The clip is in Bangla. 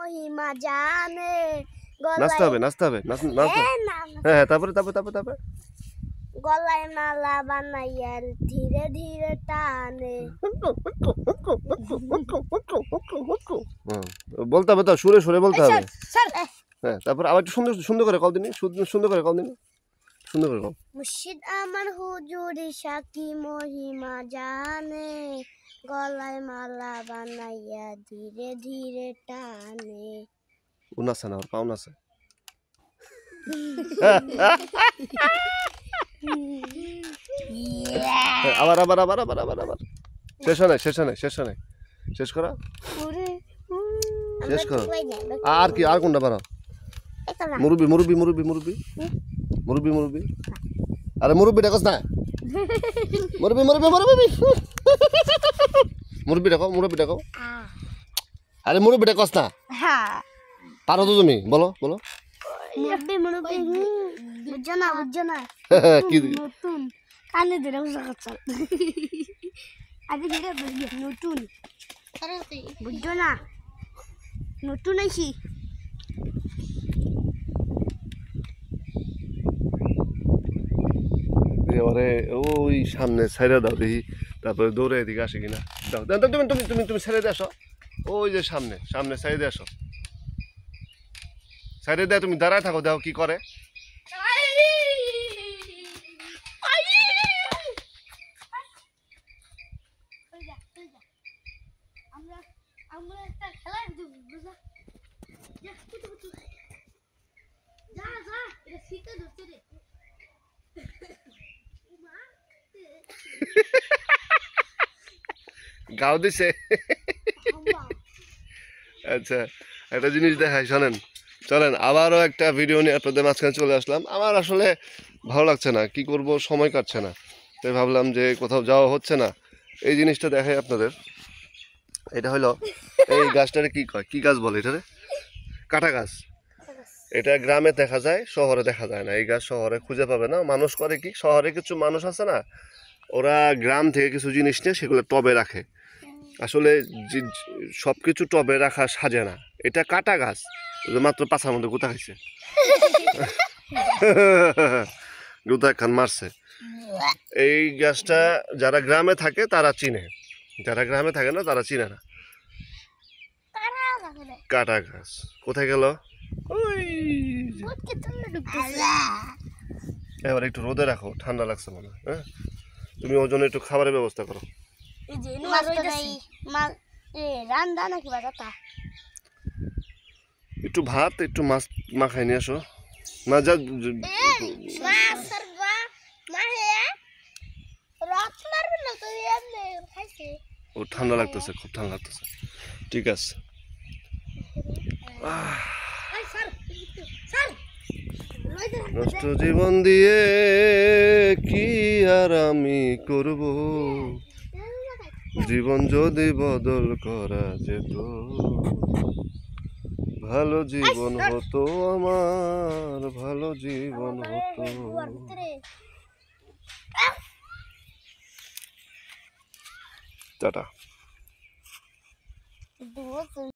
মহিমা জানে নাচতে হবে নাচতে হবে হ্যাঁ তারপরে গলায় মালা বানাইয়া ধীরে ধীরে টানে। বলতে হবে তো, সুরে সুরে বলতে হবে। হ্যাঁ তারপর আবার একটু সুন্দর সুন্দর করে কল দিনি, সুন্দর করে কল দিনি, সুন্দর করে কল। মুর্শিদ আমার হুজুরি সাকি মহিমা জানে গলায় মালা বানাইয়া ধীরে ধীরে টানে। উনাসে না, পাও নাছে। আবার আবার আবার আবার আবার আবার শেষ হয় শেষ করো শেষ করো। আর কি, আর কোনটা পারো? মুরব্বি মুরব্বি মুরব্বি মুরব্বি মুরব্বি মুরব্বি আরে মুরব্বি ডাকস না, মুরব্বি মুরব্বি মুরব্বি মুরব্বি ডাকো আরে মুরব্বি ডাকস না। পারো তো তুমি, বলো বলো। মুরব্বি বুঝছো না কি নতুন কানে ধরে বসা আগে ধীরে নতুন বুঝছো না, নতুন আইছি। এবারে ওই সামনে সাইডে দাও দেখি, তারপরে দৌড়ে এদিকে আসে কিনা। দাও দাও তুমি তুমি তুমি তুমি সাইডে আসো, ওই যে সামনে সামনে সাইডে আসো, সাইডে দেয়। তুমি দাঁড়ায় থাকো, দাও কি করে। আমরা একটা খেলা দেব বুঝা যা যা এটা শীতে ধরছে রে। গাও দিছে। আচ্ছা একটা জিনিস দেখাই, শোনেন চলেন আবারও একটা ভিডিও নিয়ে আপনাদের মাঝখানে চলে আসলাম। আমার আসলে ভালো লাগছে না, কি করব, সময় কাটছে না, তাই ভাবলাম যে কোথাও যাওয়া হচ্ছে না, এই জিনিসটা দেখাই আপনাদের। এটা হলো এই গাছটারে কি কয়, কি গাছ বলে এটারে? কাঁটা গাছ। এটা গ্রামে দেখা যায়, শহরে দেখা যায় না। এই গাছ শহরে খুঁজে পাবে না। মানুষ করে কি, শহরে কিছু মানুষ আছে না, ওরা গ্রাম থেকে কিছু জিনিস নিয়ে সেগুলো টবে রাখে। আসলে সব কিছু টবে রাখা সাজে না। এটা কাঁটা গাছ, মাত্র পাছার মধ্যে গুতা খাইছে, গুতা খান মারছে। এই গাছটা যারা গ্রামে থাকে তারা চিনে, যারা গ্রামে থাকে না তারা চিনে না। কাঁটা গাছ কোথায় গেল? এবার একটু রোদে রাখো, ঠান্ডা লাগছে মনে হয়। হ্যাঁ তুমি ওর জন্য একটু খাবারের ব্যবস্থা করো। একটু ভাত, একটু মাছ মাখাই নিয়ে আসো। না যা, ও ঠান্ডা লাগতেছে, খুব ঠান্ডা লাগতেছে। ঠিক আছে, নষ্ট জীবন দিয়ে কি আর আমি করব, জীবন যদি বদল করা যেত, ভালো জীবন হতো আমার, ভালো জীবন হতো। টাটা।